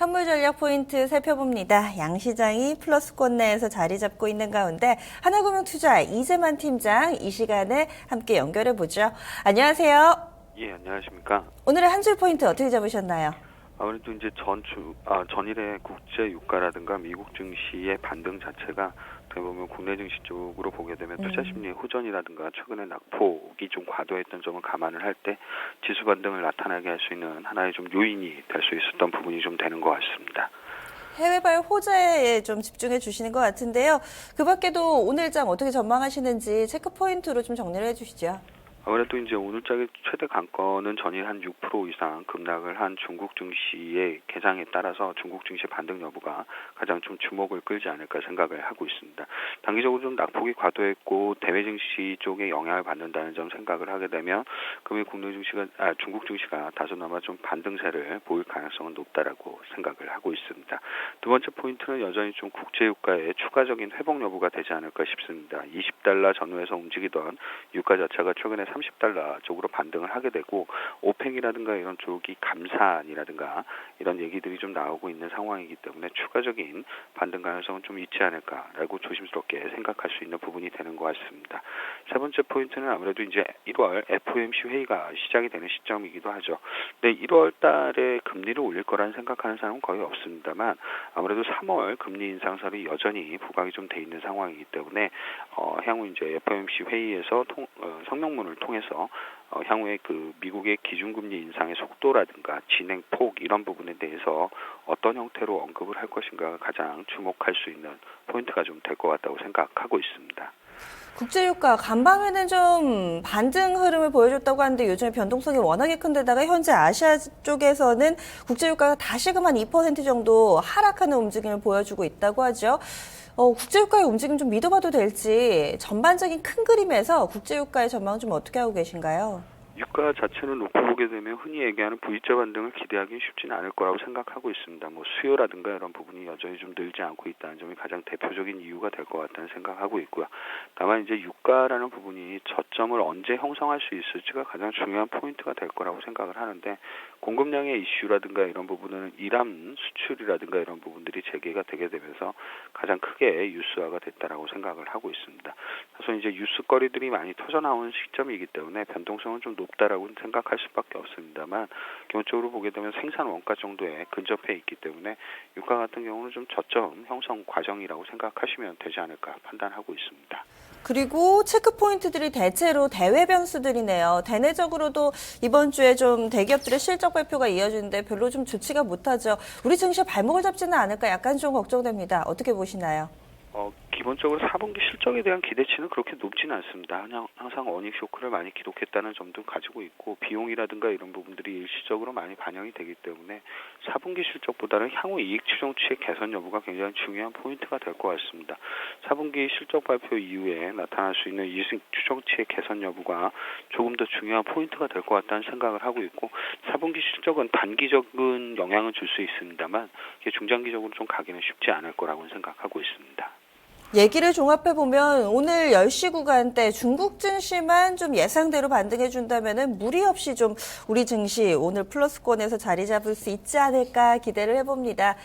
선물 전략 포인트 살펴봅니다. 양시장이 플러스권 내에서 자리 잡고 있는 가운데 하나금융투자 이재만 팀장 이 시간에 함께 연결해 보죠. 안녕하세요. 예, 안녕하십니까. 오늘의 한 줄 포인트 어떻게 잡으셨나요? 아무래도 이제 전일의 국제 유가라든가 미국 증시의 반등 자체가 어떻게 보면 국내 증시 쪽으로 보게 되면 투자 심리의 호전이라든가 최근에 낙폭이 좀 과도했던 점을 감안을 할 때 지수 반등을 나타나게 할 수 있는 하나의 좀 요인이 될 수 있었던 부분이 좀 되는 것 같습니다. 해외발 호재에 좀 집중해 주시는 것 같은데요. 그 밖에도 오늘장 어떻게 전망하시는지 체크 포인트로 좀 정리를 해 주시죠. 아무래도 이제 오늘장의 최대 강권은 전일 한 6% 이상 급락을 한 중국 증시의 개장에 따라서 중국 증시 반등 여부가 가장 좀 주목을 끌지 않을까 생각을 하고 있습니다. 단기적으로 좀 낙폭이 과도했고 대외 증시 쪽에 영향을 받는다는 점 생각을 하게 되면 금일 중국 증시가 다소나마 좀 반등세를 보일 가능성은 높다라고 생각을 하고 있습니다. 두 번째 포인트는 여전히 좀 국제 유가의 추가적인 회복 여부가 되지 않을까 싶습니다. 20달러 전후에서 움직이던 유가 자체가 최근에 30달러 쪽으로 반등을 하게 되고 오펙이라든가 이런 쪽이 감산이라든가 이런 얘기들이 좀 나오고 있는 상황이기 때문에 추가적인 반등 가능성은 좀 있지 않을까라고 조심스럽게 생각할 수 있는 부분이 되는 것 같습니다. 세 번째 포인트는 아무래도 이제 1월 FOMC 회의가 시작이 되는 시점이기도 하죠. 근데 1월 달에 금리를 올릴 거라는 생각하는 사람은 거의 없습니다만 아무래도 3월 금리 인상설이 여전히 부각이 좀 돼 있는 상황이기 때문에 향후 이제 FOMC 회의에서 성명문을 통해서 향후에 그 미국의 기준금리 인상의 속도라든가 진행폭 이런 부분에 대해서 어떤 형태로 언급을 할 것인가가 가장 주목할 수 있는 포인트가 좀 될 것 같다고 생각하고 있습니다. 국제유가 간밤에는 좀 반등 흐름을 보여줬다고 하는데 요즘에 변동성이 워낙에 큰 데다가 현재 아시아 쪽에서는 국제유가가 다시금 한 2% 정도 하락하는 움직임을 보여주고 있다고 하죠. 국제유가의 움직임 좀 믿어봐도 될지 전반적인 큰 그림에서 국제유가의 전망 좀 어떻게 하고 계신가요? 유가 자체는 놓고 보게 되면 흔히 얘기하는 V자 반등을 기대하기는 쉽지는 않을 거라고 생각하고 있습니다. 수요라든가 이런 부분이 여전히 좀 늘지 않고 있다는 점이 가장 대표적인 이유가 될 것 같다는 생각하고 있고요. 다만 이제 유가라는 부분이 저점을 언제 형성할 수 있을지가 가장 중요한 포인트가 될 거라고 생각을 하는데 공급량의 이슈라든가 이런 부분은 이란 수출이라든가 이런 부분들이 재개가 되게 되면서 가장 크게 뉴스화가 됐다라고 생각을 하고 있습니다. 그래서 이제 뉴스거리들이 많이 터져 나오는 시점이기 때문에 변동성은 좀 높다라고 생각할 수밖에 없습니다만 기본적으로 보게 되면 생산 원가 정도에 근접해 있기 때문에 유가 같은 경우는 좀 저점 형성 과정이라고 생각하시면 되지 않을까 판단하고 있습니다. 그리고 체크 포인트들이 대체로 대외 변수들이네요. 대내적으로도 이번 주에 좀 대기업들의 실적 발표가 이어지는데 별로 좀 좋지가 못하죠. 우리 증시가 발목을 잡지는 않을까 약간 좀 걱정됩니다. 어떻게 보시나요? 기본적으로 4분기 실적에 대한 기대치는 그렇게 높지는 않습니다. 항상 어닝 쇼크를 많이 기록했다는 점도 가지고 있고 비용이라든가 이런 부분들이 일시적으로 많이 반영이 되기 때문에 4분기 실적보다는 향후 이익 추정치의 개선 여부가 굉장히 중요한 포인트가 될 것 같습니다. 4분기 실적 발표 이후에 나타날 수 있는 이익 추정치의 개선 여부가 조금 더 중요한 포인트가 될 것 같다는 생각을 하고 있고 4분기 실적은 단기적인 영향을 줄 수 있습니다만 중장기적으로 좀 가기는 쉽지 않을 거라고 생각하고 있습니다. 얘기를 종합해보면 오늘 10시 구간대 중국 증시만 좀 예상대로 반등해준다면 무리 없이 좀 우리 증시 오늘 플러스권에서 자리 잡을 수 있지 않을까 기대를 해봅니다.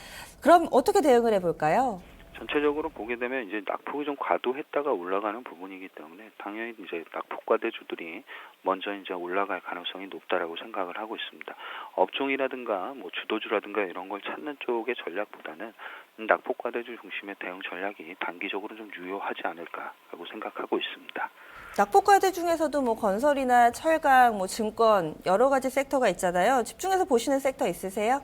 그럼 어떻게 대응을 해볼까요? 전체적으로 보게 되면 이제 낙폭이 좀 과도했다가 올라가는 부분이기 때문에 당연히 이제 낙폭과대주들이 먼저 이제 올라갈 가능성이 높다라고 생각을 하고 있습니다. 업종이라든가 주도주라든가 이런 걸 찾는 쪽의 전략보다는 낙폭과대주 중심의 대응 전략이 단기적으로 좀 유효하지 않을까라고 생각하고 있습니다. 낙폭과대 중에서도 건설이나 철강, 증권 여러 가지 섹터가 있잖아요. 집중해서 보시는 섹터 있으세요?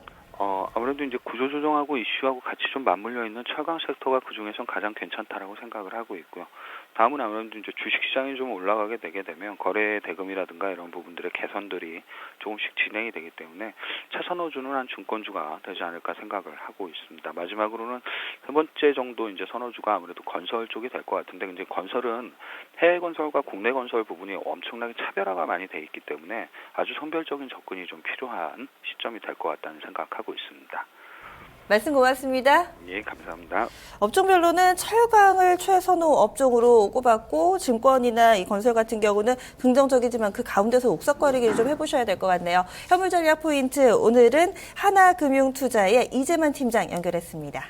아무래도 이제 구조조정하고 이슈하고 같이 좀 맞물려 있는 철강 섹터가 그중에선 가장 괜찮다라고 생각을 하고 있고요. 다음은 아무래도 이제 주식시장이 좀 올라가게 되게 되면 거래 대금이라든가 이런 부분들의 개선들이 조금씩 진행이 되기 때문에 차선호주는 한 증권주가 되지 않을까 생각을 하고 있습니다. 마지막으로는 세 번째 정도 이제 선호주가 아무래도 건설 쪽이 될 것 같은데 이제 건설은 해외 건설과 국내 건설 부분이 엄청나게 차별화가 많이 돼 있기 때문에 아주 선별적인 접근이 좀 필요한 시점이 될 것 같다는 생각하고 있습니다. 말씀 고맙습니다. 예, 감사합니다. 업종별로는 철강을 최선호 업종으로 꼽았고 증권이나 이 건설 같은 경우는 긍정적이지만 그 가운데서 옥석거리기를 좀 해보셔야 될 것 같네요. 현물 전략 포인트 오늘은 하나금융투자의 이재만 팀장 연결했습니다.